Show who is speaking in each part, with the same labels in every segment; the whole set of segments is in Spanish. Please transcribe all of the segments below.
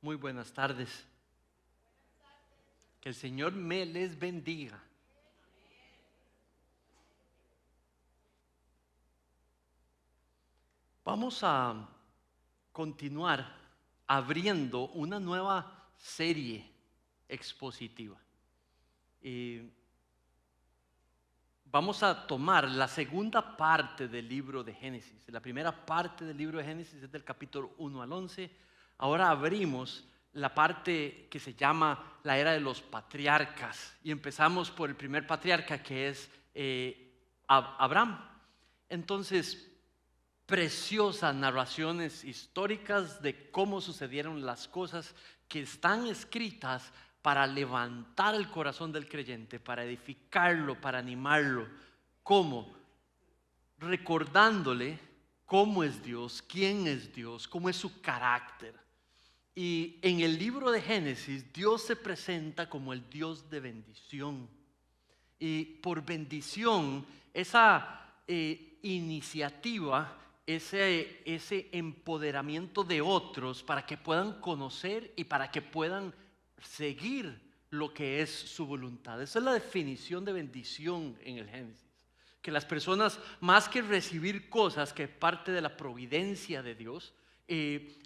Speaker 1: Muy buenas tardes. Que el Señor me les bendiga. Vamos a continuar abriendo una nueva serie expositiva. Vamos a tomar la segunda parte del libro de Génesis. La primera parte del libro de Génesis es del capítulo 1 al 11. Ahora abrimos la parte que se llama la era de los patriarcas. Y empezamos por el primer patriarca, que es Abraham. Entonces, preciosas narraciones históricas de cómo sucedieron las cosas que están escritas para levantar el corazón del creyente, para edificarlo, para animarlo. ¿Cómo? Recordándole cómo es Dios, quién es Dios, cómo es su carácter. Y en el libro de Génesis, Dios se presenta como el Dios de bendición. Y por bendición, esa iniciativa, ese empoderamiento de otros para que puedan conocer y para que puedan seguir lo que es su voluntad. Esa es la definición de bendición en el Génesis. Que las personas, más que recibir cosas que es parte de la providencia de Dios,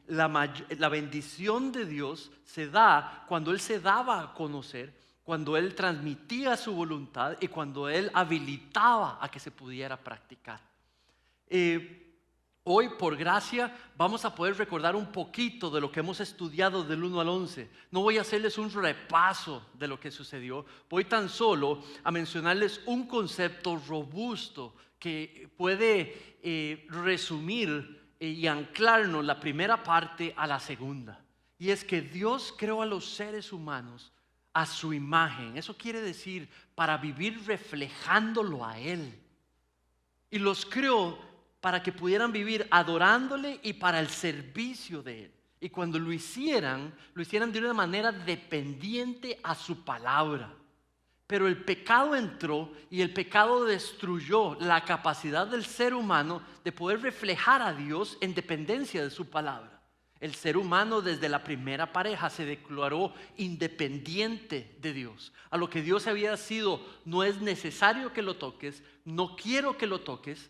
Speaker 1: la bendición de Dios se da cuando Él se daba a conocer, cuando Él transmitía su voluntad y cuando Él habilitaba a que se pudiera practicar. Hoy, por gracia, vamos a poder recordar un poquito de lo que hemos estudiado del 1 al 11. No voy a hacerles un repaso de lo que sucedió. Voy tan solo a mencionarles un concepto robusto que puede resumir y anclarnos la primera parte a la segunda. Y es que Dios creó a los seres humanos a su imagen. Eso quiere decir para vivir reflejándolo a Él. Y los creó para que pudieran vivir adorándole y para el servicio de Él. Y cuando lo hicieran de una manera dependiente a su palabra. Pero el pecado entró y el pecado destruyó la capacidad del ser humano de poder reflejar a Dios en dependencia de su palabra. El ser humano desde la primera pareja se declaró independiente de Dios. A lo que Dios había sido: no es necesario que lo toques, no quiero que lo toques.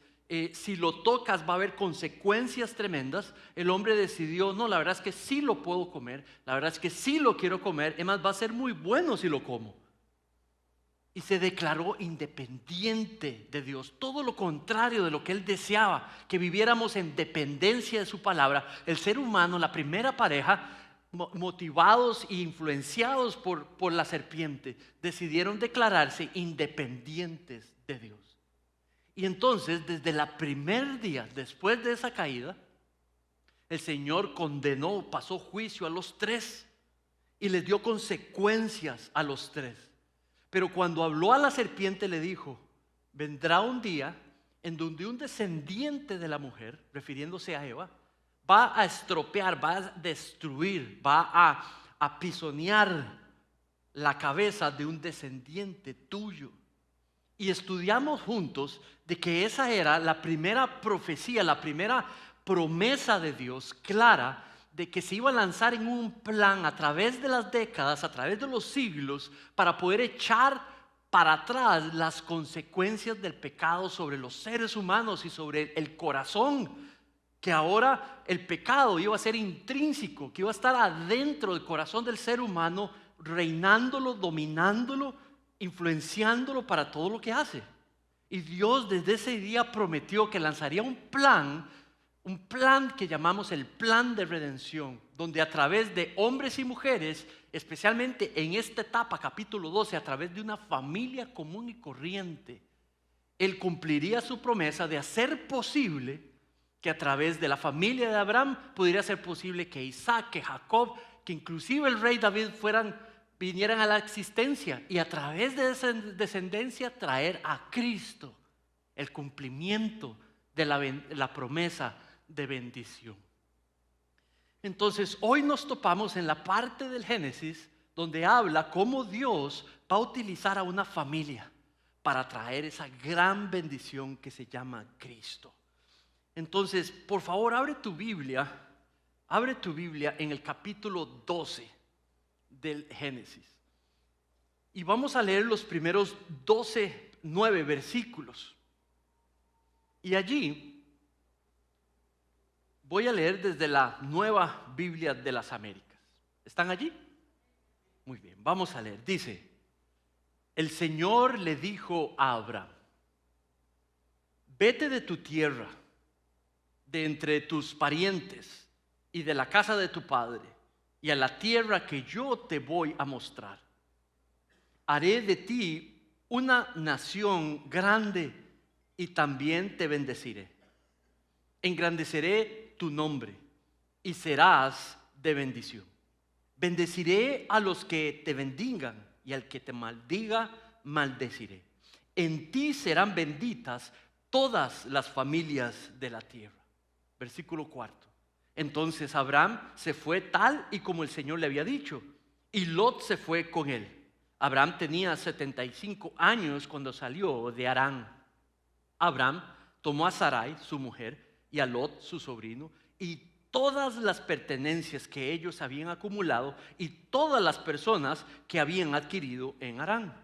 Speaker 1: Si lo tocas va a haber consecuencias tremendas. El hombre decidió: no, la verdad es que sí lo puedo comer, la verdad es que sí lo quiero comer, además va a ser muy bueno si lo como. Y se declaró independiente de Dios, todo lo contrario de lo que Él deseaba, que viviéramos en dependencia de su palabra. El ser humano, la primera pareja, motivados e influenciados por la serpiente, decidieron declararse independientes de Dios. Y entonces, desde el primer día después de esa caída, el Señor condenó, pasó juicio a los tres y les dio consecuencias a los tres. Pero cuando habló a la serpiente le dijo: vendrá un día en donde un descendiente de la mujer, refiriéndose a Eva, va a estropear, va a destruir, va a pisonear la cabeza de un descendiente tuyo. Y estudiamos juntos de que esa era la primera profecía, la primera promesa de Dios clara de que se iba a lanzar en un plan a través de las décadas, a través de los siglos, para poder echar para atrás las consecuencias del pecado sobre los seres humanos y sobre el corazón. Que ahora el pecado iba a ser intrínseco, que iba a estar adentro del corazón del ser humano, reinándolo, dominándolo, influenciándolo para todo lo que hace. Y Dios desde ese día prometió que lanzaría un plan que llamamos el plan de redención, donde a través de hombres y mujeres, especialmente en esta etapa, capítulo 12, a través de una familia común y corriente, Él cumpliría su promesa de hacer posible que a través de la familia de Abraham pudiera ser posible que Isaac, que Jacob, que inclusive el rey David vinieran a la existencia, y a través de esa descendencia traer a Cristo, el cumplimiento de la promesa de bendición. Entonces hoy nos topamos en la parte del Génesis donde habla cómo Dios va a utilizar a una familia para traer esa gran bendición que se llama Cristo. Entonces, por favor, abre tu Biblia Abre tu Biblia en el capítulo 12 del Génesis. Y vamos a leer los primeros 9 versículos. Y allí voy a leer desde la Nueva Biblia de las Américas. ¿Están allí? Muy bien, vamos a leer. Dice: el Señor le dijo a Abraham: vete de tu tierra, de entre tus parientes y de la casa de tu padre, y a la tierra que yo te voy a mostrar. Haré de ti una nación grande y también te bendeciré. Engrandeceré tu nombre y serás de bendición. Bendeciré a los que te bendigan y al que te maldiga, maldeciré. En ti serán benditas todas las familias de la tierra. Versículo 4. Entonces Abraham se fue tal y como el Señor le había dicho, y Lot se fue con él. Abraham tenía 75 años cuando salió de Harán. Abraham tomó a Sarai, su mujer, y a Lot, su sobrino, y todas las pertenencias que ellos habían acumulado y todas las personas que habían adquirido en Harán.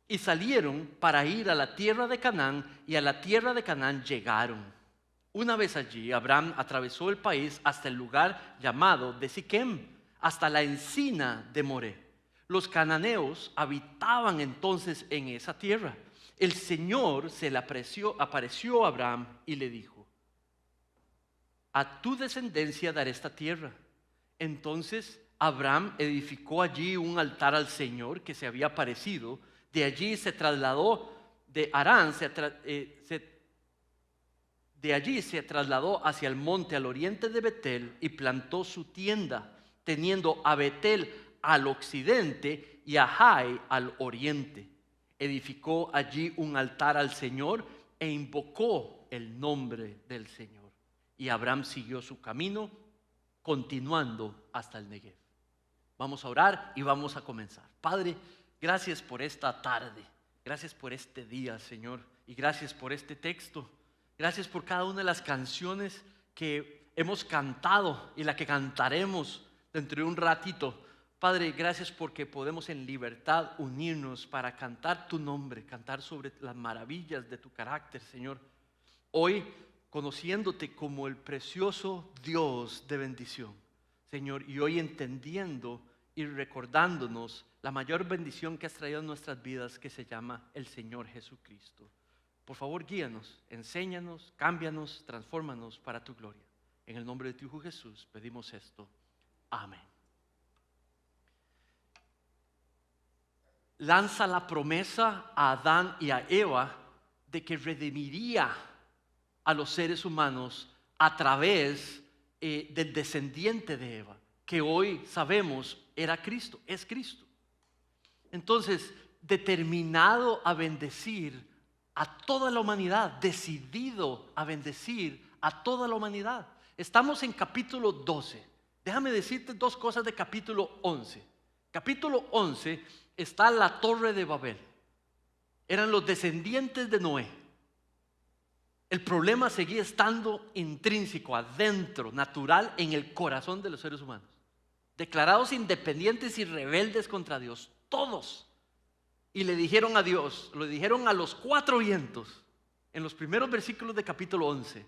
Speaker 1: Y salieron para ir a la tierra de Canaán, y a la tierra de Canaán llegaron. Una vez allí, Abraham atravesó el país hasta el lugar llamado de Siquem, hasta la encina de Moré. Los cananeos habitaban entonces en esa tierra. El Señor se le apareció a Abraham y le dijo: a tu descendencia daré esta tierra. Entonces Abraham edificó allí un altar al Señor que se había aparecido. De allí se trasladó de Harán, de allí se trasladó hacia el monte al oriente de Betel y plantó su tienda, teniendo a Betel al occidente y a Jai al oriente. Edificó allí un altar al Señor e invocó el nombre del Señor. Y Abraham siguió su camino, continuando hasta el Negev. Vamos a orar y vamos a comenzar. Padre, gracias por esta tarde, gracias por este día, Señor, y gracias por este texto. Gracias por cada una de las canciones que hemos cantado y la que cantaremos dentro de un ratito. Padre, gracias porque podemos en libertad unirnos para cantar tu nombre, cantar sobre las maravillas de tu carácter, Señor. Hoy, conociéndote como el precioso Dios de bendición, Señor, y hoy entendiendo y recordándonos la mayor bendición que has traído en nuestras vidas, que se llama el Señor Jesucristo. Por favor, guíanos, enséñanos, cámbianos, transfórmanos para tu gloria. En el nombre de tu Hijo Jesús pedimos esto. Amén. Lanza la promesa a Adán y a Eva de que redimiría a los seres humanos a través del descendiente de Eva, que hoy sabemos era Cristo, es Cristo. Entonces, determinado a bendecir a toda la humanidad, decidido a bendecir a toda la humanidad. Estamos en capítulo 12. Déjame decirte dos cosas de capítulo 11. Capítulo 11 está la Torre de Babel. Eran los descendientes de Noé. El problema seguía estando intrínseco, adentro, natural, en el corazón de los seres humanos. Declarados independientes y rebeldes contra Dios, todos. Y le dijeron a Dios, lo dijeron a los cuatro vientos, en los primeros versículos de capítulo 11,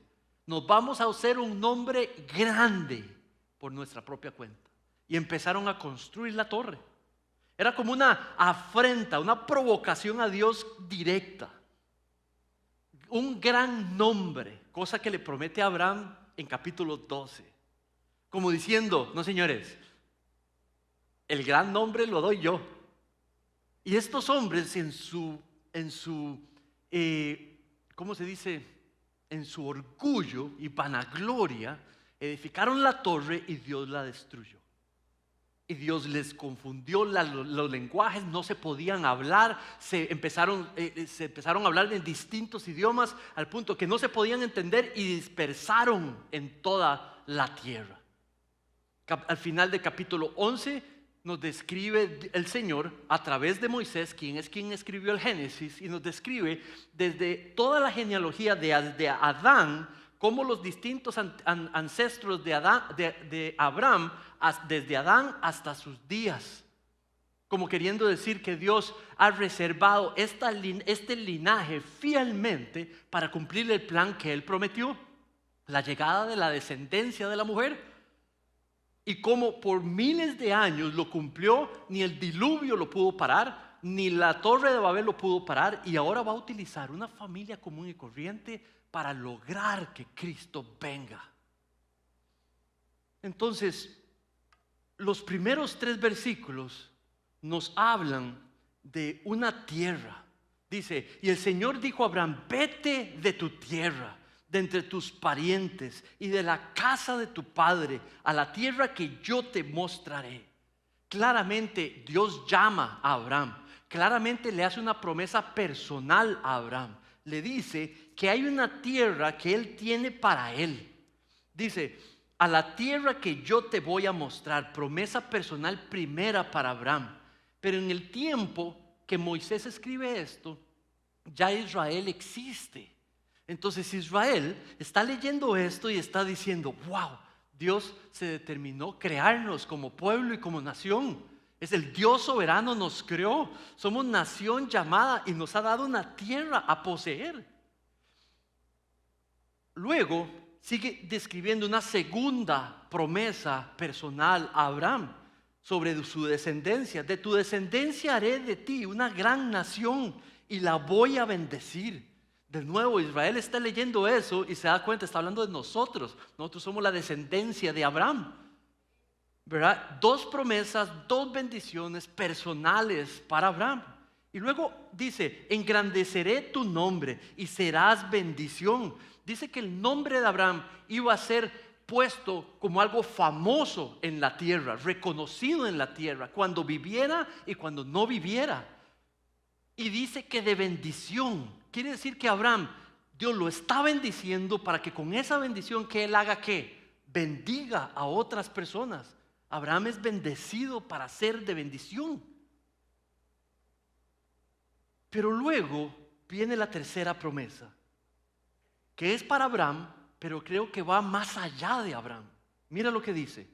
Speaker 1: nos vamos a hacer un nombre grande por nuestra propia cuenta. Y empezaron a construir la torre. Era como una afrenta, una provocación a Dios directa. Un gran nombre, cosa que le promete a Abraham en capítulo 12. Como diciendo, no señores, el gran nombre lo doy yo. Y estos hombres en su ¿cómo se dice? En su orgullo y vanagloria, edificaron la torre y Dios la destruyó. Y Dios les confundió los lenguajes, no se podían hablar, se empezaron a hablar en distintos idiomas al punto que no se podían entender y dispersaron en toda la tierra. Al final del capítulo 11 nos describe el Señor a través de Moisés, quien escribió el Génesis, y nos describe desde toda la genealogía de Adán cómo los distintos ancestros de Abraham, desde Adán hasta sus días, como queriendo decir que Dios ha reservado este linaje fielmente para cumplir el plan que Él prometió, la llegada de la descendencia de la mujer. Y como por miles de años lo cumplió, ni el diluvio lo pudo parar, ni la torre de Babel lo pudo parar, y ahora va a utilizar una familia común y corriente para lograr que Cristo venga. Entonces, los primeros 3 versículos nos hablan de una tierra. Dice, y el Señor dijo a Abraham, vete de tu tierra, de entre tus parientes y de la casa de tu padre, a la tierra que yo te mostraré. Claramente Dios llama a Abraham, claramente le hace una promesa personal a Abraham. Le dice que hay una tierra que Él tiene para él. Dice, a la tierra que yo te voy a mostrar, promesa personal primera para Abraham. Pero en el tiempo que Moisés escribe esto, ya Israel existe. Entonces Israel está leyendo esto y está diciendo, wow, Dios se determinó crearnos como pueblo y como nación. Es el Dios soberano, nos creó. Somos nación llamada y nos ha dado una tierra a poseer. Luego sigue describiendo una segunda promesa personal a Abraham sobre su descendencia. De tu descendencia haré de ti una gran nación y la voy a bendecir. De nuevo, Israel está leyendo eso y se da cuenta, está hablando de nosotros. Nosotros somos la descendencia de Abraham, ¿verdad? 2 promesas, 2 bendiciones personales para Abraham. Y luego dice, engrandeceré tu nombre y serás bendición. Dice que el nombre de Abraham iba a ser puesto como algo famoso en la tierra, reconocido en la tierra, cuando viviera y cuando no viviera. Y dice que de bendición. Quiere decir que Abraham, Dios lo está bendiciendo para que con esa bendición que él haga, ¿qué? Bendiga a otras personas. Abraham es bendecido para ser de bendición. Pero luego viene la tercera promesa, que es para Abraham, pero creo que va más allá de Abraham. Mira lo que dice: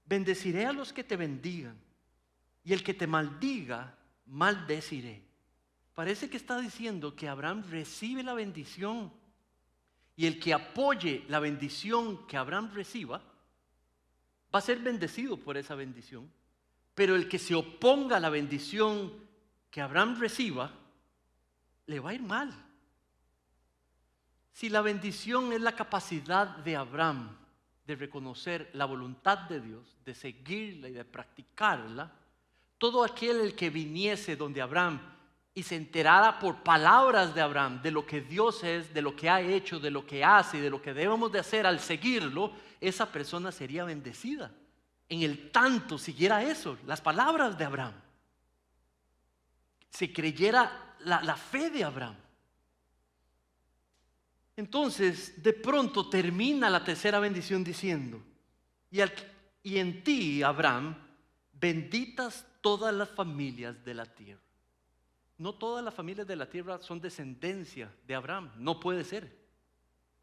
Speaker 1: bendeciré a los que te bendigan, y el que te maldiga, maldeciré. Parece que está diciendo que Abraham recibe la bendición, y el que apoye la bendición que Abraham reciba va a ser bendecido por esa bendición. Pero el que se oponga a la bendición que Abraham reciba, le va a ir mal. Si la bendición es la capacidad de Abraham de reconocer la voluntad de Dios, de seguirla y de practicarla, todo aquel el que viniese donde Abraham y se enterara por palabras de Abraham de lo que Dios es, de lo que ha hecho, de lo que hace y de lo que debemos de hacer al seguirlo, esa persona sería bendecida. En el tanto siguiera eso, las palabras de Abraham, se creyera la fe de Abraham. Entonces, de pronto termina la tercera bendición diciendo: y en ti, Abraham, benditas todas las familias de la tierra. No todas las familias de la tierra son descendencia de Abraham, no puede ser.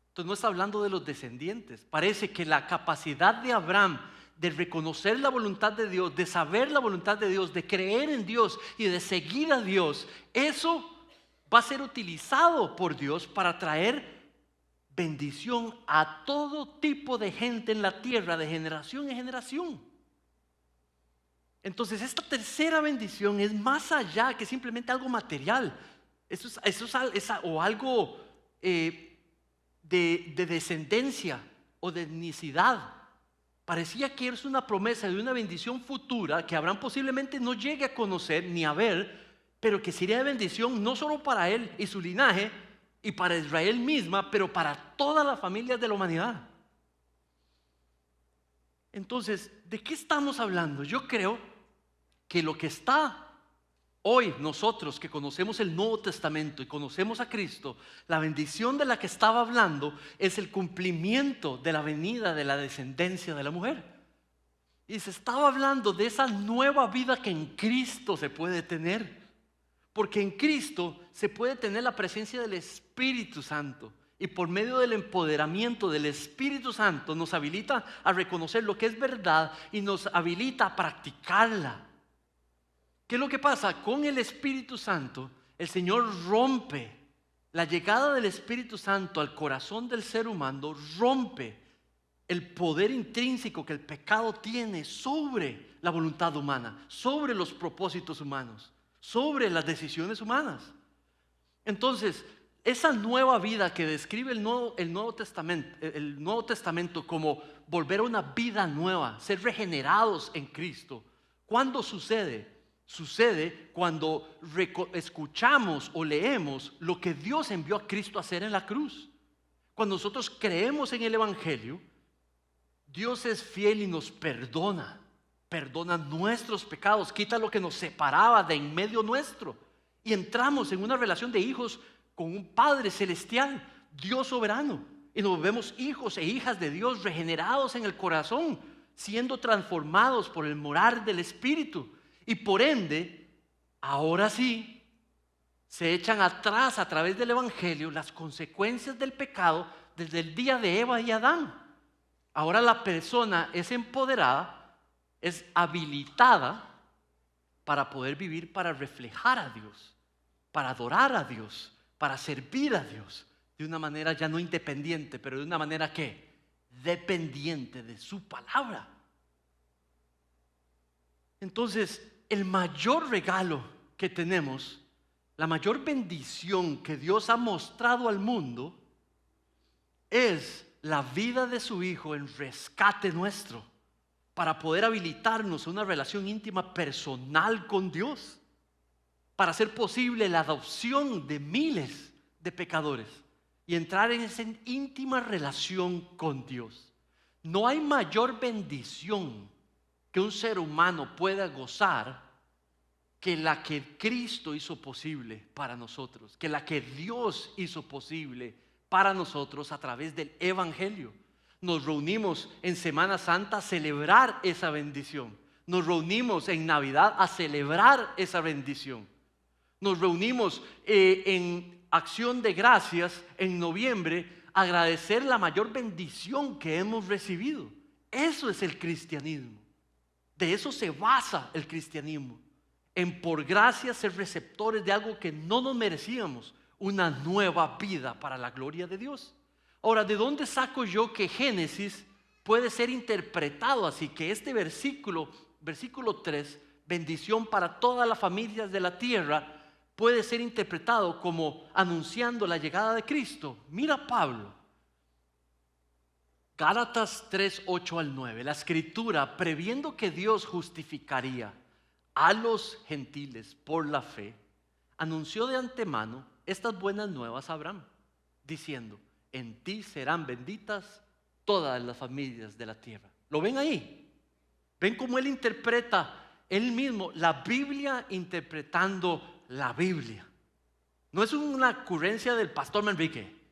Speaker 1: Entonces no está hablando de los descendientes. Parece que la capacidad de Abraham de reconocer la voluntad de Dios, de saber la voluntad de Dios, de creer en Dios y de seguir a Dios, eso va a ser utilizado por Dios para traer bendición a todo tipo de gente en la tierra, de generación en generación. Entonces esta tercera bendición es más allá que simplemente algo material. Eso es o algo de descendencia o de etnicidad. Parecía que es una promesa de una bendición futura que Abraham posiblemente no llegue a conocer ni a ver, pero que sería de bendición no solo para él y su linaje y para Israel misma, pero para todas las familias de la humanidad. Entonces, ¿de qué estamos hablando? Yo creo que lo que está hoy nosotros que conocemos el Nuevo Testamento y conocemos a Cristo, la bendición de la que estaba hablando es el cumplimiento de la venida de la descendencia de la mujer. Y se estaba hablando de esa nueva vida que en Cristo se puede tener. Porque en Cristo se puede tener la presencia del Espíritu Santo. y por medio del empoderamiento del Espíritu Santo nos habilita a reconocer lo que es verdad y nos habilita a practicarla. ¿Qué es lo que pasa? Con el Espíritu Santo, el Señor rompe. La llegada del Espíritu Santo al corazón del ser humano rompe el poder intrínseco que el pecado tiene sobre la voluntad humana, sobre los propósitos humanos, sobre las decisiones humanas. Entonces, esa nueva vida que describe el Nuevo Testamento como volver a una vida nueva, ser regenerados en Cristo, ¿cuándo sucede? Sucede cuando escuchamos o leemos lo que Dios envió a Cristo a hacer en la cruz. Cuando nosotros creemos en el Evangelio, Dios es fiel y nos perdona nuestros pecados, quita lo que nos separaba de en medio nuestro y entramos en una relación de hijos con un Padre celestial, Dios soberano, y nos vemos hijos e hijas de Dios regenerados en el corazón, siendo transformados por el morar del Espíritu, y por ende, ahora sí, se echan atrás a través del Evangelio las consecuencias del pecado desde el día de Eva y Adán. Ahora la persona es empoderada, es habilitada para poder vivir, para reflejar a Dios, para adorar a Dios, para servir a Dios de una manera ya no independiente, pero de una manera que dependiente de su palabra. Entonces, el mayor regalo que tenemos, la mayor bendición que Dios ha mostrado al mundo es la vida de su Hijo en rescate nuestro, para poder habilitarnos a una relación íntima personal con Dios, para hacer posible la adopción de miles de pecadores y entrar en esa íntima relación con Dios. No hay mayor bendición que un ser humano pueda gozar que la que Cristo hizo posible para nosotros, que la que Dios hizo posible para nosotros a través del Evangelio. Nos reunimos en Semana Santa a celebrar esa bendición. Nos reunimos en Navidad a celebrar esa bendición. Nos reunimos en acción de gracias en noviembre a agradecer la mayor bendición que hemos recibido. Eso es el cristianismo. De eso se basa el cristianismo. En por gracia ser receptores de algo que no nos merecíamos, una nueva vida para la gloria de Dios. Ahora, ¿de dónde saco yo que Génesis puede ser interpretado así? Que este versículo 3, bendición para todas las familias de la tierra, puede ser interpretado como anunciando la llegada de Cristo. Mira Pablo, Gálatas 3, 8 al 9. La escritura, previendo que Dios justificaría a los gentiles por la fe, anunció de antemano estas buenas nuevas a Abraham, diciendo: en ti serán benditas todas las familias de la tierra. ¿Lo ven ahí? ¿Ven cómo él interpreta él mismo la Biblia interpretando la Biblia? No es una ocurrencia del pastor Manrique.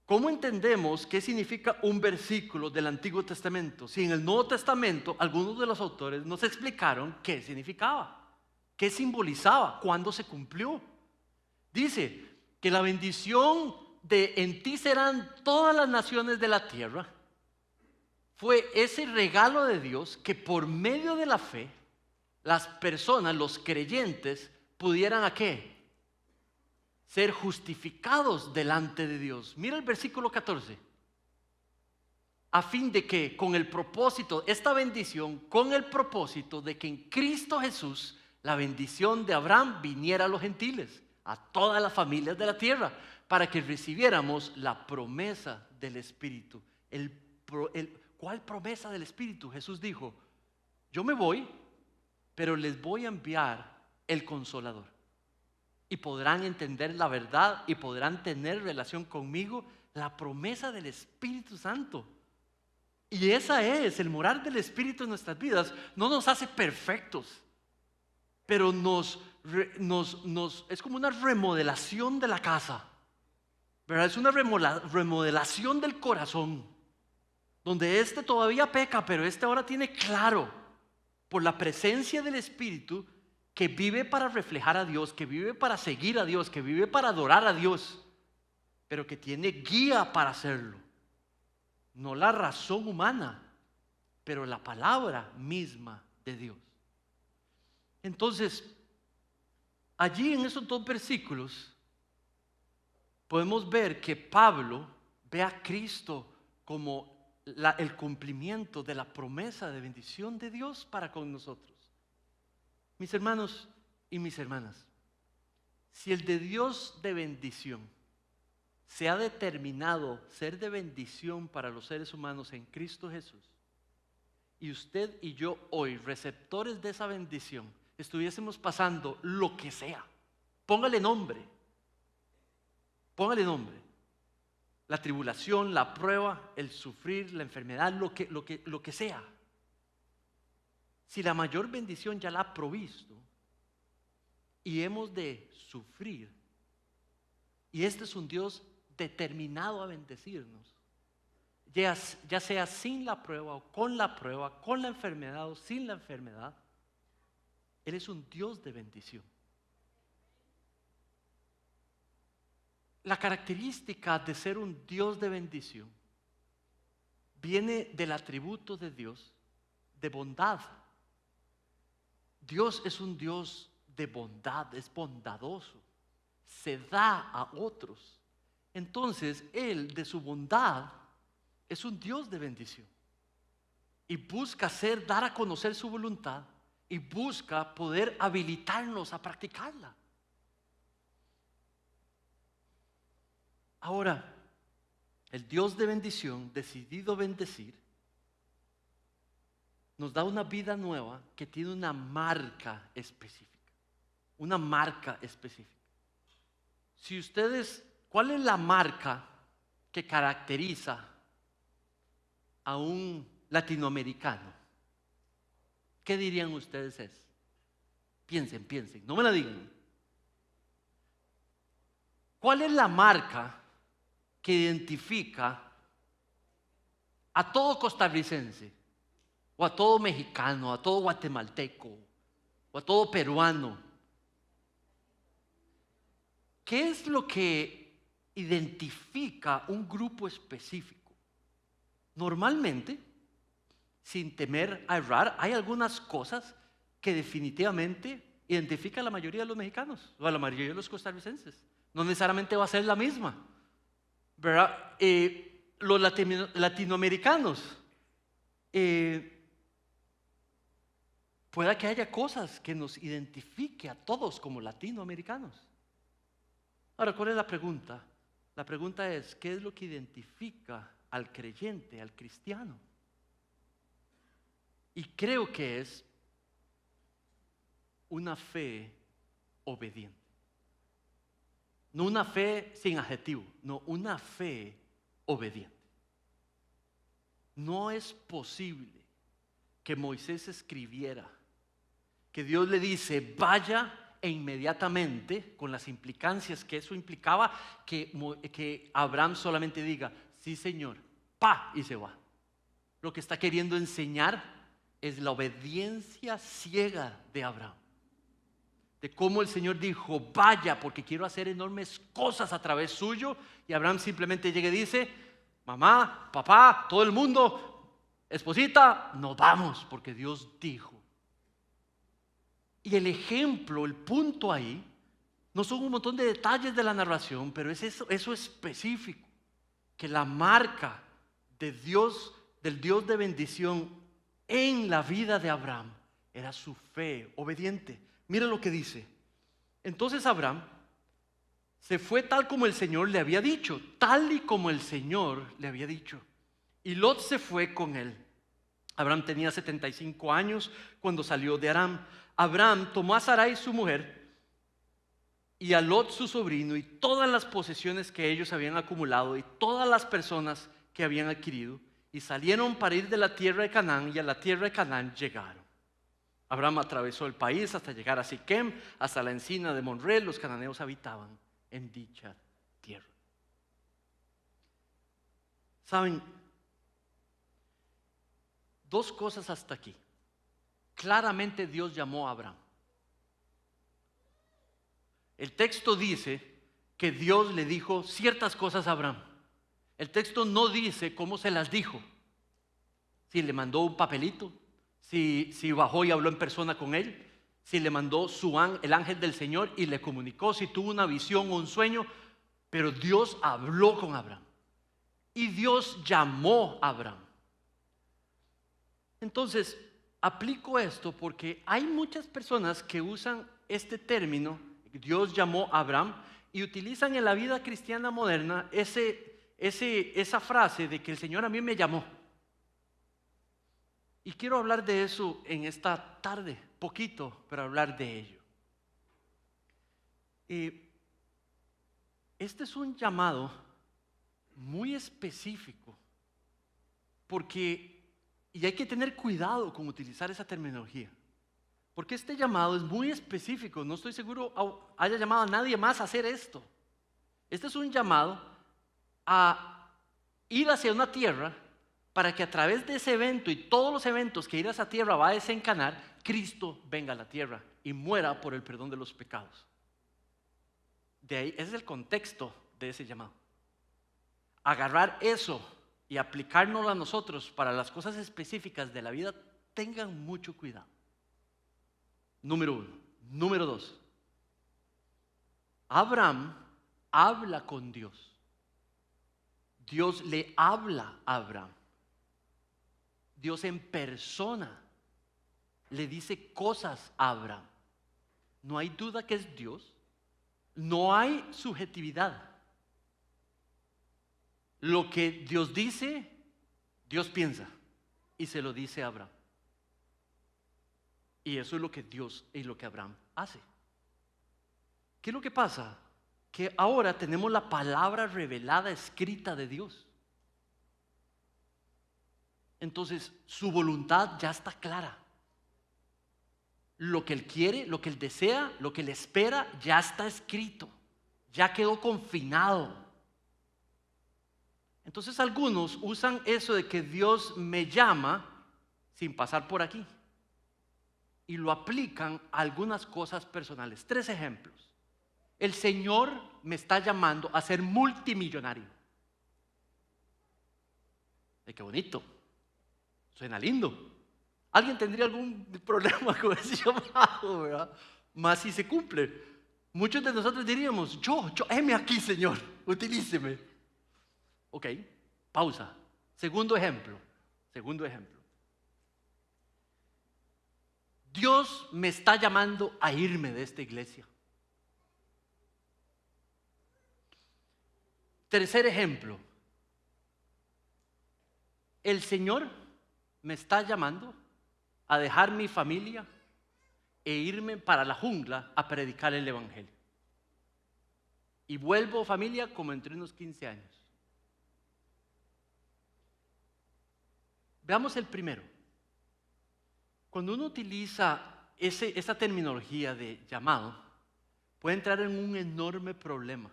Speaker 1: ¿Cómo entendemos qué significa un versículo del Antiguo Testamento? Si en el Nuevo Testamento algunos de los autores nos explicaron qué significaba, qué simbolizaba, cuándo se cumplió. Dice que la bendición de en ti serán todas las naciones de la tierra fue ese regalo de Dios que por medio de la fe las personas, los creyentes, pudieran ¿a qué? Ser justificados delante de Dios. Mira el versículo 14. A fin de que con el propósito, esta bendición, con el propósito de que en Cristo Jesús la bendición de Abraham viniera a los gentiles, a todas las familias de la tierra, para que recibiéramos la promesa del Espíritu. ¿Cuál promesa del Espíritu? Jesús dijo: yo me voy, pero les voy a enviar el Consolador. Y podrán entender la verdad y podrán tener relación conmigo, la promesa del Espíritu Santo. Y esa es, el morar del Espíritu en nuestras vidas no nos hace perfectos, pero es como una remodelación de la casa, ¿verdad? Es una remodelación del corazón, donde todavía peca, pero ahora tiene claro, por la presencia del Espíritu, que vive para reflejar a Dios, que vive para seguir a Dios, que vive para adorar a Dios. pero que tiene guía para hacerlo. No la razón humana, pero la palabra misma de Dios. Entonces, allí en esos dos versículos podemos ver que Pablo ve a Cristo como el cumplimiento de la promesa de bendición de Dios para con nosotros. Mis hermanos y mis hermanas, si el de Dios de bendición se ha determinado ser de bendición para los seres humanos en Cristo Jesús, y usted y yo hoy, receptores de esa bendición, estuviésemos pasando lo que sea, póngale nombre, la tribulación, la prueba, el sufrir, la enfermedad, lo que sea. Si la mayor bendición ya la ha provisto y hemos de sufrir, y este es un Dios determinado a bendecirnos, ya sea sin la prueba o con la prueba, con la enfermedad o sin la enfermedad, Él es un Dios de bendición. La característica de ser un Dios de bendición viene del atributo de Dios de bondad. Dios es un Dios de bondad, es bondadoso, se da a otros. Entonces, Él de su bondad es un Dios de bendición y busca dar a conocer su voluntad y busca poder habilitarnos a practicarla. Ahora, el Dios de bendición, decidido bendecir, nos da una vida nueva que tiene una marca específica. Una marca específica. ¿Cuál es la marca que caracteriza a un latinoamericano? ¿Qué dirían ustedes es? Piensen, no me la digan. ¿Cuál es la marca que identifica a todo costarricense, o a todo mexicano, a todo guatemalteco, o a todo peruano? ¿Qué es lo que identifica un grupo específico? Normalmente, sin temer a errar, hay algunas cosas que definitivamente identifican a la mayoría de los mexicanos o a la mayoría de los costarricenses. No necesariamente va a ser la misma, ¿verdad? Los latinoamericanos, pueda que haya cosas que nos identifique a todos como latinoamericanos. Ahora, ¿cuál es la pregunta? La pregunta es, ¿qué es lo que identifica al creyente, al cristiano? Y creo que es una fe obediente. No una fe sin adjetivo, no, una fe obediente. No es posible que Moisés escribiera que Dios le dice, vaya, e inmediatamente, con las implicancias que eso implicaba, que Abraham solamente diga, sí Señor, y se va. Lo que está queriendo enseñar es la obediencia ciega de Abraham. De cómo el Señor dijo, vaya, porque quiero hacer enormes cosas a través suyo. Y Abraham simplemente llega y dice, mamá, papá, todo el mundo, esposita, nos vamos, porque Dios dijo. Y el ejemplo, el punto ahí, no son un montón de detalles de la narración, pero es eso específico, que la marca de Dios, del Dios de bendición en la vida de Abraham, era su fe obediente. Mira lo que dice. Entonces Abraham se fue tal como el Señor le había dicho, tal y como el Señor le había dicho. Y Lot se fue con él. Abraham tenía 75 años cuando salió de Aram. Abraham tomó a Sarai su mujer y a Lot su sobrino y todas las posesiones que ellos habían acumulado y todas las personas que habían adquirido y salieron para ir de la tierra de Canaán, y a la tierra de Canaán llegaron. Abraham atravesó el país hasta llegar a Siquem, hasta la encina de Monré. Los cananeos habitaban en dicha tierra. ¿Saben? Dos cosas hasta aquí. Claramente Dios llamó a Abraham. El texto dice que Dios le dijo ciertas cosas a Abraham. El texto no dice cómo se las dijo. Si le mandó un papelito, si bajó y habló en persona con él, si le mandó el ángel del Señor y le comunicó, si tuvo una visión o un sueño. Pero Dios habló con Abraham y Dios llamó a Abraham. Entonces, aplico esto porque hay muchas personas que usan este término, Dios llamó a Abraham, y utilizan en la vida cristiana moderna esa frase de que el Señor a mí me llamó. Y quiero hablar de eso en esta tarde, poquito, pero hablar de ello. Este es un llamado muy específico, y hay que tener cuidado con utilizar esa terminología, porque este llamado es muy específico. No estoy seguro haya llamado a nadie más a hacer esto. Este es un llamado a ir hacia una tierra para que a través de ese evento y todos los eventos que ir a esa tierra va a desencadenar, Cristo venga a la tierra y muera por el perdón de los pecados. De ahí, ese es el contexto de ese llamado. Agarrar eso y aplicárnoslo a nosotros para las cosas específicas de la vida, tengan mucho cuidado. Número 1. Número 2. Abraham habla con Dios. Dios le habla a Abraham. Dios en persona le dice cosas a Abraham. No hay duda que es Dios. No hay subjetividad. Lo que Dios dice, Dios piensa y se lo dice a Abraham. Y eso es lo que Dios y lo que Abraham hace. ¿Qué es lo que pasa? Que ahora tenemos la palabra revelada, escrita de Dios. Entonces, su voluntad ya está clara. Lo que Él quiere, lo que Él desea, lo que Él espera, ya está escrito. Ya quedó confinado. Entonces algunos usan eso de que Dios me llama sin pasar por aquí y lo aplican a algunas cosas personales. 3 ejemplos. El Señor me está llamando a ser multimillonario. Qué bonito, suena lindo. ¿Alguien tendría algún problema con ese llamado, verdad? Más si se cumple. Muchos de nosotros diríamos, heme aquí, Señor, utilíceme. Ok, pausa. Segundo ejemplo. Dios me está llamando a irme de esta iglesia. Tercer ejemplo. El Señor me está llamando a dejar mi familia e irme para la jungla a predicar el evangelio. Y vuelvo, familia, como entre unos 15 años. Veamos el primero. Cuando uno utiliza esa terminología de llamado, puede entrar en un enorme problema,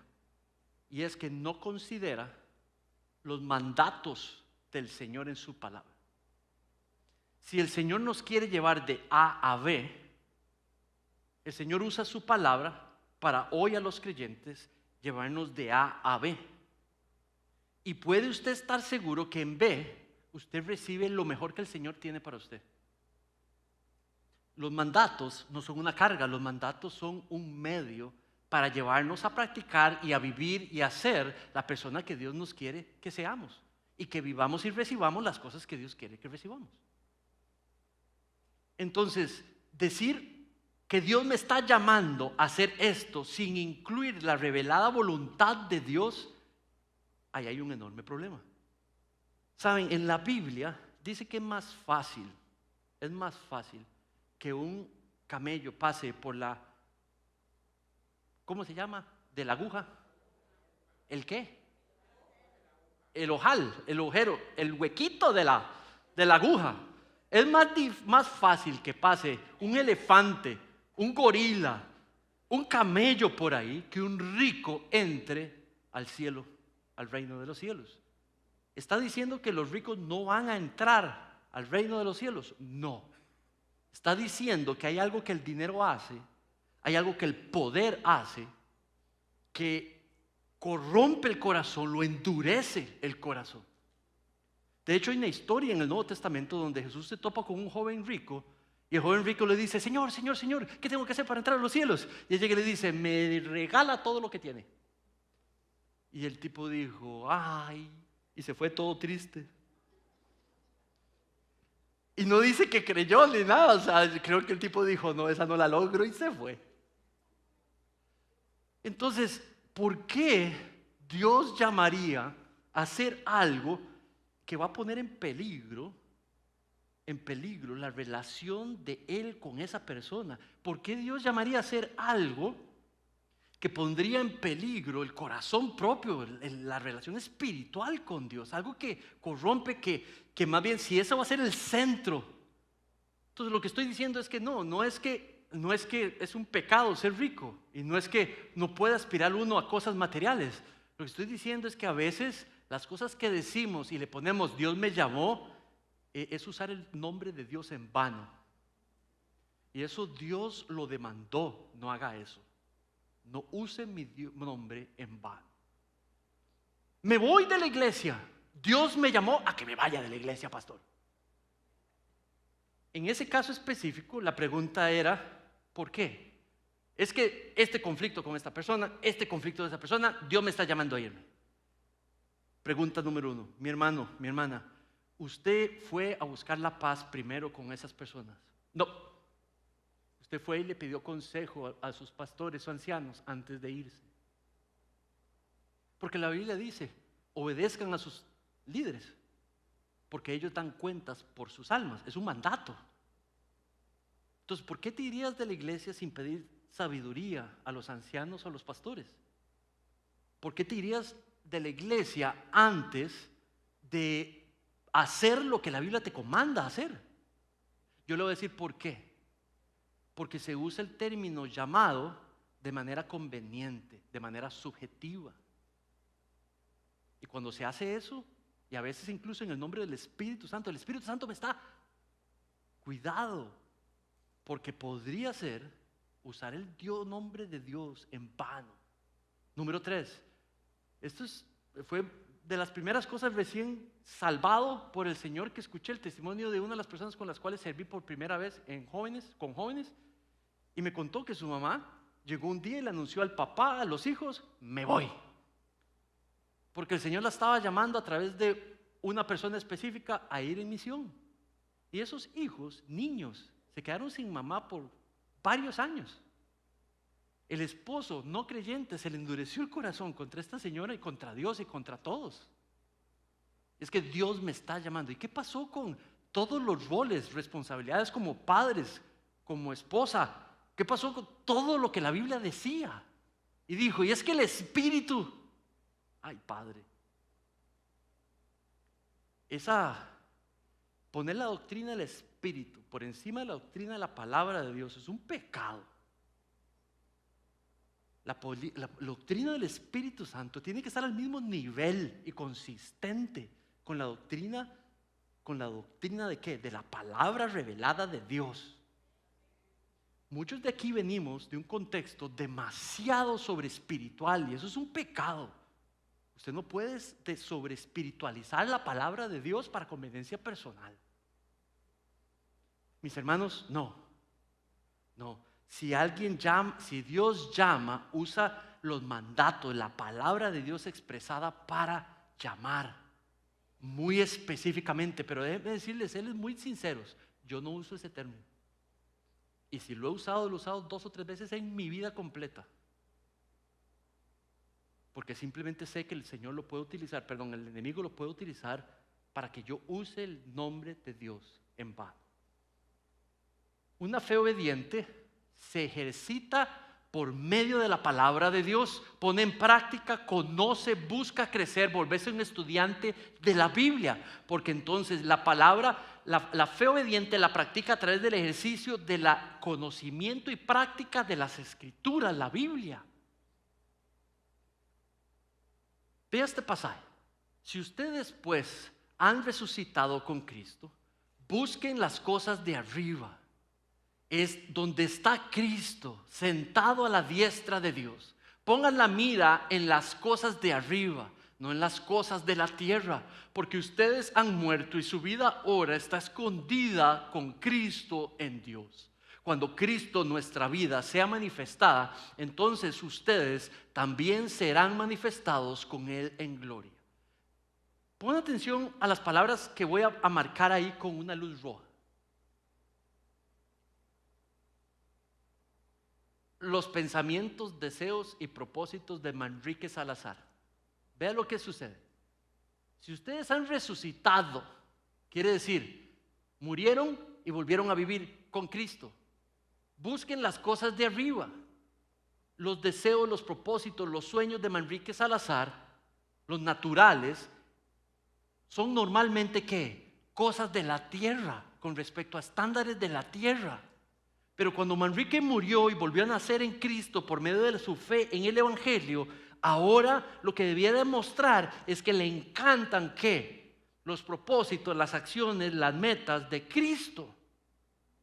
Speaker 1: y es que no considera los mandatos del Señor en su palabra. Si el Señor nos quiere llevar de A a B, el Señor usa su palabra para hoy a los creyentes llevarnos de A a B. Y puede usted estar seguro que en B usted recibe lo mejor que el Señor tiene para usted. Los mandatos no son una carga, los mandatos son un medio para llevarnos a practicar y a vivir y a ser la persona que Dios nos quiere que seamos, y que vivamos y recibamos las cosas que Dios quiere que recibamos. Entonces, decir que Dios me está llamando a hacer esto sin incluir la revelada voluntad de Dios, ahí hay un enorme problema. Saben, en la Biblia dice que es más fácil que un camello pase por la, ¿cómo se llama? De la aguja. ¿El qué? El ojal, el agujero, el huequito de la aguja. Es más fácil que pase un elefante, un gorila, un camello por ahí, que un rico entre al cielo, al reino de los cielos. ¿Está diciendo que los ricos no van a entrar al reino de los cielos? No. Está diciendo que hay algo que el dinero hace, hay algo que el poder hace, que corrompe el corazón, lo endurece el corazón. De hecho, hay una historia en el Nuevo Testamento donde Jesús se topa con un joven rico y el joven rico le dice: Señor, Señor, Señor, ¿qué tengo que hacer para entrar a los cielos? Y él llega y le dice: me regala todo lo que tiene. Y el tipo dijo: ay, y se fue todo triste. Y no dice que creyó ni nada, o sea, creo que el tipo dijo: no, esa no la logro, y se fue. Entonces, ¿por qué Dios llamaría a hacer algo que va a poner en peligro la relación de él con esa persona? ¿Por qué Dios llamaría a hacer algo que pondría en peligro el corazón propio, la relación espiritual con Dios? Algo que corrompe, que más bien, si eso va a ser el centro. Entonces lo que estoy diciendo es que no es que es un pecado ser rico, y no es que no pueda aspirar uno a cosas materiales. Lo que estoy diciendo es que a veces las cosas que decimos y le ponemos Dios me llamó, es usar el nombre de Dios en vano. Y eso Dios lo demandó: no haga eso. No use mi nombre en vano. Me voy de la iglesia. Dios me llamó a que me vaya de la iglesia, pastor. En ese caso específico, la pregunta era: ¿por qué? Es que este conflicto con esta persona, este conflicto de esa persona, Dios me está llamando a irme. Pregunta número 1, mi hermano, mi hermana, ¿usted fue a buscar la paz primero con esas personas? No. Usted fue y le pidió consejo a sus pastores o ancianos antes de irse. Porque la Biblia dice: obedezcan a sus líderes, porque ellos dan cuentas por sus almas. Es un mandato. Entonces, ¿por qué te irías de la iglesia sin pedir sabiduría a los ancianos o a los pastores? ¿Por qué te irías de la iglesia antes de hacer lo que la Biblia te comanda hacer? Yo le voy a decir por qué. Porque se usa el término llamado de manera conveniente, de manera subjetiva. Y cuando se hace eso, y a veces incluso en el nombre del Espíritu Santo, el Espíritu Santo me está, cuidado, porque podría ser usar el nombre de Dios en vano. Número 3, fue de las primeras cosas recién salvado por el Señor, que escuché el testimonio de una de las personas con las cuales serví por primera vez con jóvenes, y me contó que su mamá llegó un día y le anunció al papá, a los hijos: me voy. Porque el Señor la estaba llamando a través de una persona específica a ir en misión. Y esos hijos, niños, se quedaron sin mamá por varios años. El esposo no creyente se le endureció el corazón contra esta señora y contra Dios y contra todos. Es que Dios me está llamando. ¿Y qué pasó con todos los roles, responsabilidades como padres, como esposa? ¿Qué pasó con todo lo que la Biblia decía? Y dijo: y es que el Espíritu, ay, Padre, poner la doctrina del Espíritu por encima de la doctrina de la palabra de Dios es un pecado. La doctrina del Espíritu Santo tiene que estar al mismo nivel y consistente con la doctrina ¿de qué? De la palabra revelada de Dios. Muchos de aquí venimos de un contexto demasiado sobreespiritual, y eso es un pecado. Usted no puede sobreespiritualizar la palabra de Dios para conveniencia personal. Mis hermanos, no. Si Dios llama, usa los mandatos, la palabra de Dios expresada para llamar muy específicamente. Pero déjenme decirles, Él es muy sinceros: yo no uso ese término. Y si lo he usado 2 o 3 veces en mi vida completa. Porque simplemente sé que el Señor lo puede utilizar, el enemigo lo puede utilizar para que yo use el nombre de Dios en vano. Una fe obediente se ejercita por medio de la palabra de Dios, pone en práctica, conoce, busca crecer, volverse un estudiante de la Biblia, porque entonces la fe obediente la practica a través del ejercicio del conocimiento y práctica de las Escrituras, la Biblia. Vea este pasaje: si ustedes pues han resucitado con Cristo, busquen las cosas de arriba, es donde está Cristo sentado a la diestra de Dios. Pongan la mira en las cosas de arriba, no en las cosas de la tierra, porque ustedes han muerto y su vida ahora está escondida con Cristo en Dios. Cuando Cristo, nuestra vida, sea manifestada, entonces ustedes también serán manifestados con Él en gloria. Pon atención a las palabras que voy a marcar ahí con una luz roja. Los pensamientos, deseos y propósitos de Manrique Salazar. Vea lo que sucede. Si ustedes han resucitado, quiere decir, murieron y volvieron a vivir con Cristo. Busquen las cosas de arriba. Los deseos, los propósitos, los sueños de Manrique Salazar, los naturales, son normalmente ¿qué? Cosas de la tierra, con respecto a estándares de la tierra. Pero cuando Manrique murió y volvió a nacer en Cristo por medio de su fe en el Evangelio, ahora lo que debía demostrar es que le encantan ¿qué? Los propósitos, las acciones, las metas de Cristo.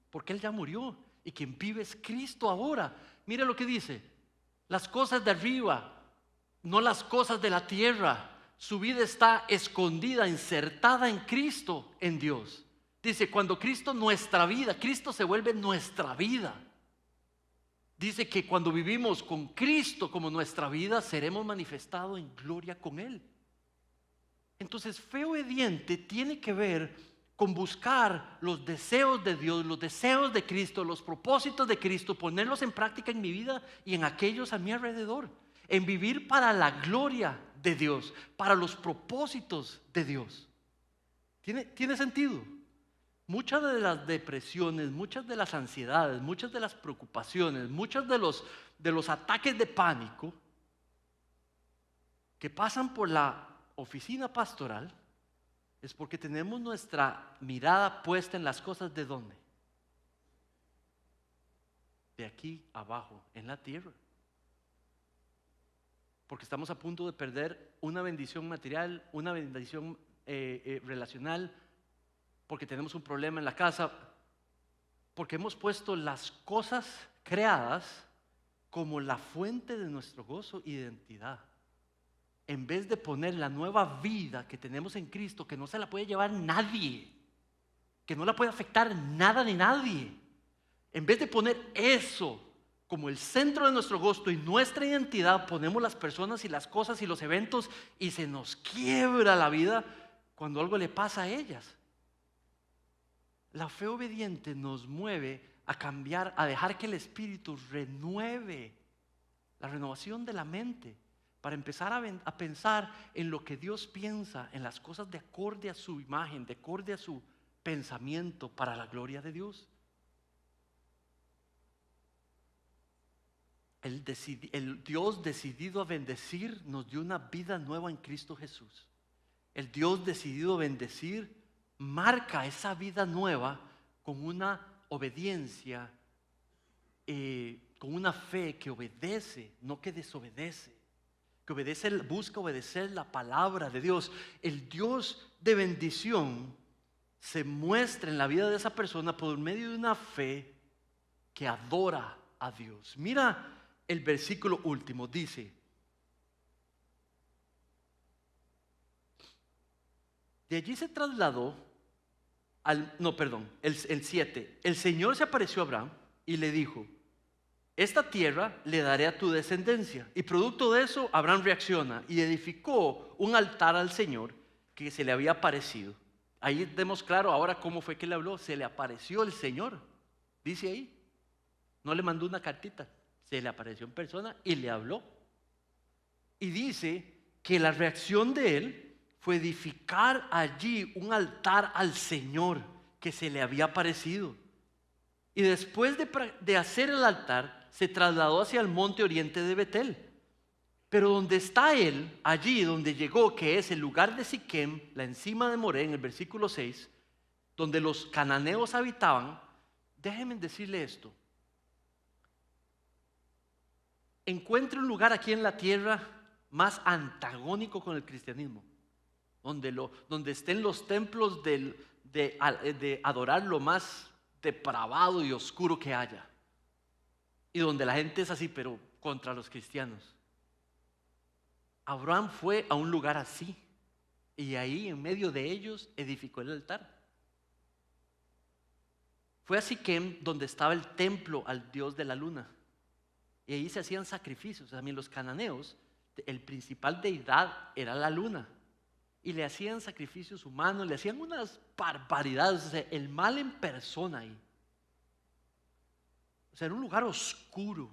Speaker 1: Porque Él ya murió y quien vive es Cristo ahora. Mire lo que dice, las cosas de arriba, no las cosas de la tierra. Su vida está escondida, insertada en Cristo, en Dios. Dice, cuando Cristo se vuelve nuestra vida. Dice que cuando vivimos con Cristo como nuestra vida, seremos manifestados en gloria con Él. Entonces, fe obediente tiene que ver con buscar los deseos de Dios, los deseos de Cristo, los propósitos de Cristo, ponerlos en práctica en mi vida y en aquellos a mi alrededor. En vivir para la gloria de Dios, para los propósitos de Dios. ¿Tiene sentido? Muchas de las depresiones, muchas de las ansiedades, muchas de las preocupaciones, muchos de los ataques de pánico que pasan por la oficina pastoral es porque tenemos nuestra mirada puesta en las cosas ¿de dónde? De aquí abajo, en la tierra. Porque estamos a punto de perder una bendición material, una bendición relacional, porque tenemos un problema en la casa, porque hemos puesto las cosas creadas como la fuente de nuestro gozo y identidad, en vez de poner la nueva vida que tenemos en Cristo, que no se la puede llevar nadie, que no la puede afectar nada ni nadie. En vez de poner eso como el centro de nuestro gozo y nuestra identidad, ponemos las personas y las cosas y los eventos y se nos quiebra la vida cuando algo le pasa a ellas. La fe obediente nos mueve a cambiar, a dejar que el Espíritu renueve, la renovación de la mente, para empezar a pensar en lo que Dios piensa, en las cosas de acorde a su imagen, de acorde a su pensamiento, para la gloria de Dios. El Dios decidido a bendecir nos dio una vida nueva en Cristo Jesús. El Dios decidido a bendecir marca esa vida nueva con una obediencia, con una fe que obedece, no que desobedece, que busca obedecer la palabra de Dios. El Dios de bendición se muestra en la vida de esa persona por medio de una fe que adora a Dios. Mira el versículo último, dice: de allí se trasladó el 7. El Señor se apareció a Abraham y le dijo: esta tierra le daré a tu descendencia. Y producto de eso, Abraham reacciona y edificó un altar al Señor que se le había aparecido. Ahí vemos claro ahora cómo fue que le habló. Se le apareció el Señor, dice ahí. No le mandó una cartita, se le apareció en persona y le habló. Y dice que la reacción de él fue edificar allí un altar al Señor que se le había aparecido. Y después de hacer el altar, se trasladó hacia el monte oriente de Betel. Pero donde está él, allí donde llegó, que es el lugar de Siquem, la encima de Moré, en el versículo 6, donde los cananeos habitaban, déjenme decirle esto. Encuentre un lugar aquí en la tierra más antagónico con el cristianismo, donde estén los templos de adorar lo más depravado y oscuro que haya, y donde la gente es así, pero contra los cristianos. Abraham fue a un lugar así y ahí en medio de ellos edificó el altar. Fue a Siquem donde estaba el templo al dios de la luna y ahí se hacían sacrificios. También los cananeos, el principal deidad era la luna y le hacían sacrificios humanos, le hacían unas barbaridades, o sea, el mal en persona ahí. O sea, era un lugar oscuro.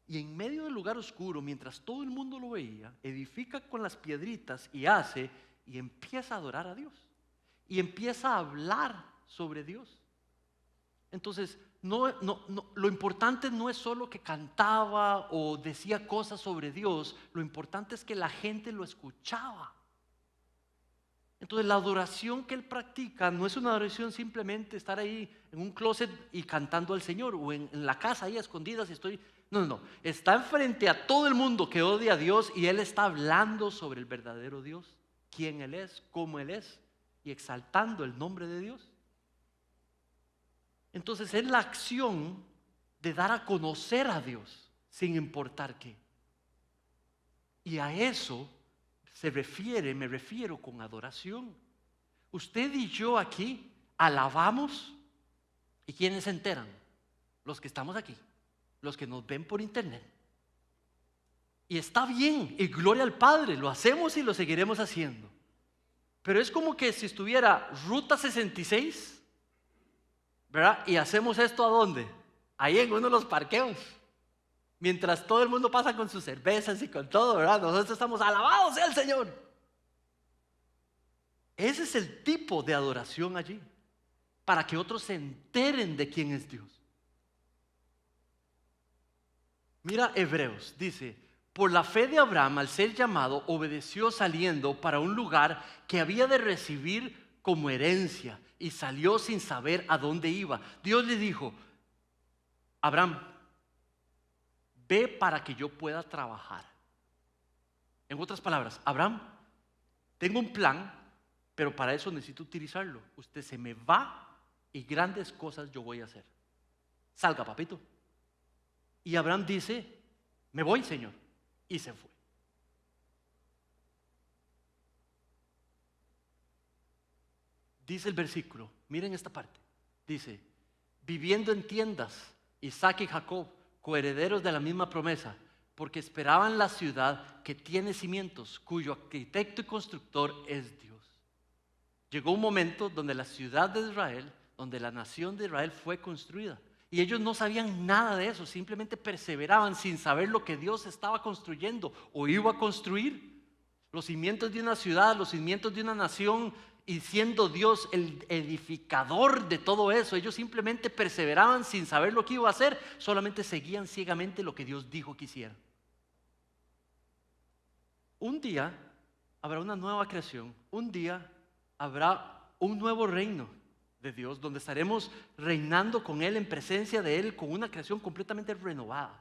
Speaker 1: Y en medio del lugar oscuro, mientras todo el mundo lo veía, edifica con las piedritas y hace, y empieza a adorar a Dios. Y empieza a hablar sobre Dios. Entonces, lo importante no es solo que cantaba o decía cosas sobre Dios, lo importante es que la gente lo escuchaba. Entonces la adoración que él practica no es una adoración simplemente estar ahí en un closet y cantando al Señor o en la casa ahí a escondidas y no, está enfrente a todo el mundo que odia a Dios y él está hablando sobre el verdadero Dios, quién él es, cómo él es y exaltando el nombre de Dios. Entonces es la acción de dar a conocer a Dios sin importar qué. Y a eso me refiero con adoración. Usted y yo aquí alabamos. ¿Y quiénes se enteran? Los que estamos aquí, los que nos ven por internet. Y está bien, y gloria al Padre, lo hacemos y lo seguiremos haciendo. Pero es como que si estuviera Ruta 66, ¿verdad? Y hacemos esto ¿a dónde? Ahí en uno de los parqueos. Mientras todo el mundo pasa con sus cervezas y con todo, ¿verdad? Nosotros estamos, alabado sea el Señor. Ese es el tipo de adoración allí, para que otros se enteren de quién es Dios. Mira Hebreos, dice, por la fe de Abraham, al ser llamado, obedeció saliendo para un lugar que había de recibir como herencia y salió sin saber a dónde iba. Dios le dijo, Abraham, ve para que yo pueda trabajar. En otras palabras, Abraham, tengo un plan, pero para eso necesito utilizarlo. Usted se me va y grandes cosas yo voy a hacer. Salga, papito. Y Abraham dice, me voy, Señor. Y se fue. Dice el versículo, miren esta parte. Dice, viviendo en tiendas, Isaac y Jacob, coherederos de la misma promesa, porque esperaban la ciudad que tiene cimientos, cuyo arquitecto y constructor es Dios. Llegó un momento donde la ciudad de Israel, donde la nación de Israel fue construida. Y ellos no sabían nada de eso, simplemente perseveraban sin saber lo que Dios estaba construyendo o iba a construir. Los cimientos de una ciudad, los cimientos de una nación, y siendo Dios el edificador de todo eso, ellos simplemente perseveraban sin saber lo que iba a hacer, solamente seguían ciegamente lo que Dios dijo que hicieran. Un día habrá una nueva creación, un día habrá un nuevo reino de Dios, donde estaremos reinando con Él, en presencia de Él, con una creación completamente renovada,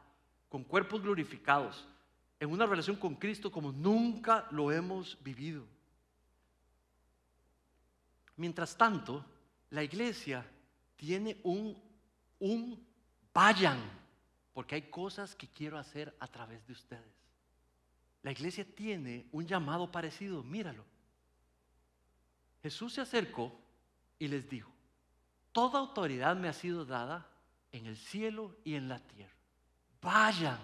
Speaker 1: con cuerpos glorificados, en una relación con Cristo como nunca lo hemos vivido. Mientras tanto, la iglesia tiene un vayan, porque hay cosas que quiero hacer a través de ustedes. La iglesia tiene un llamado parecido, míralo. Jesús se acercó y les dijo, toda autoridad me ha sido dada en el cielo y en la tierra. Vayan,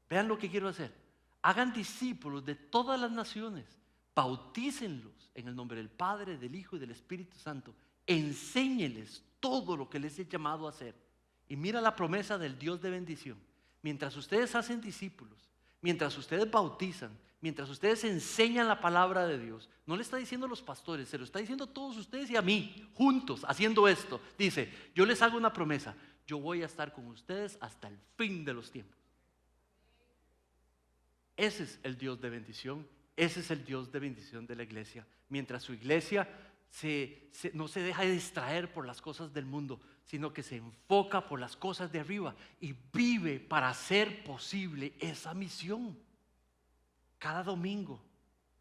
Speaker 1: vean lo que quiero hacer. Hagan discípulos de todas las naciones. Bautícenlos en el nombre del Padre, del Hijo y del Espíritu Santo. Enséñeles todo lo que les he llamado a hacer. Y mira la promesa del Dios de bendición. Mientras ustedes hacen discípulos, mientras ustedes bautizan, mientras ustedes enseñan la palabra de Dios, no le está diciendo a los pastores, se lo está diciendo a todos ustedes y a mí, juntos, haciendo esto. Dice, yo les hago una promesa, yo voy a estar con ustedes hasta el fin de los tiempos. Ese es el Dios de bendición. Ese es el Dios de bendición de la iglesia. Mientras su iglesia no se deja de distraer por las cosas del mundo, sino que se enfoca por las cosas de arriba y vive para hacer posible esa misión. Cada domingo,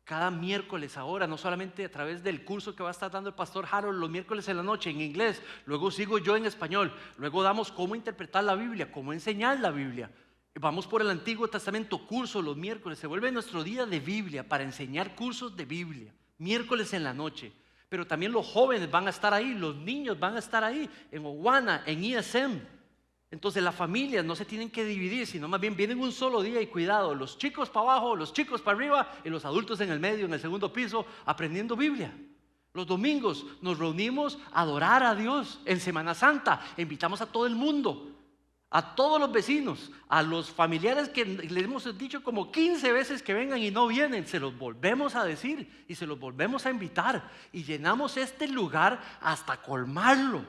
Speaker 1: cada miércoles ahora, no solamente a través del curso que va a estar dando el pastor Harold los miércoles en la noche en inglés, luego sigo yo en español, luego damos cómo interpretar la Biblia, cómo enseñar la Biblia. Vamos por el Antiguo Testamento, cursos los miércoles. Se vuelve nuestro día de Biblia para enseñar cursos de Biblia. Miércoles en la noche. Pero también los jóvenes van a estar ahí, los niños van a estar ahí, en Owana, en ISM. Entonces las familias no se tienen que dividir, sino más bien vienen un solo día y cuidado, los chicos para abajo, los chicos para arriba y los adultos en el medio, en el segundo piso, aprendiendo Biblia. Los domingos nos reunimos a adorar a Dios. En Semana Santa invitamos a todo el mundo, a todos los vecinos, a los familiares que les hemos dicho como 15 veces que vengan y no vienen, se los volvemos a decir y se los volvemos a invitar y llenamos este lugar hasta colmarlo,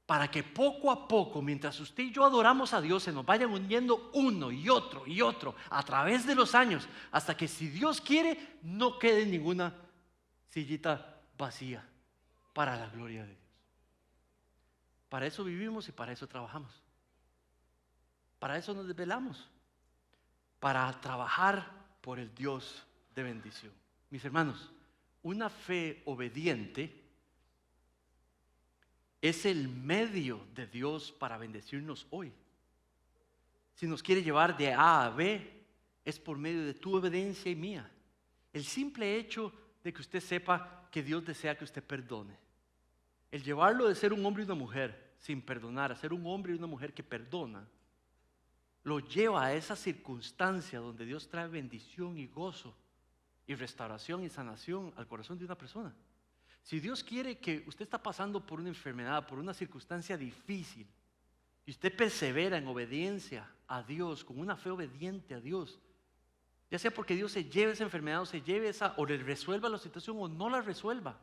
Speaker 1: para que poco a poco, mientras usted y yo adoramos a Dios, se nos vayan uniendo uno y otro a través de los años, hasta que si Dios quiere no quede ninguna sillita vacía para la gloria de Dios. Para eso vivimos y para eso trabajamos. Para eso nos desvelamos, para trabajar por el Dios de bendición. Mis hermanos, una fe obediente es el medio de Dios para bendecirnos hoy. Si nos quiere llevar de A a B, es por medio de tu obediencia y mía. El simple hecho de que usted sepa que Dios desea que usted perdone, el llevarlo de ser un hombre y una mujer sin perdonar a ser un hombre y una mujer que perdona, lo lleva a esa circunstancia donde Dios trae bendición y gozo y restauración y sanación al corazón de una persona. Si Dios quiere que usted está pasando por una enfermedad, por una circunstancia difícil, y usted persevera en obediencia a Dios, con una fe obediente a Dios, ya sea porque Dios se lleve esa enfermedad o le resuelva la situación o no la resuelva,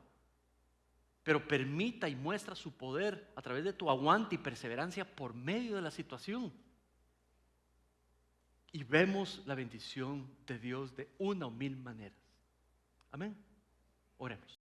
Speaker 1: pero permita y muestra su poder a través de tu aguante y perseverancia por medio de la situación. Y vemos la bendición de Dios de una o mil maneras. Amén. Oremos.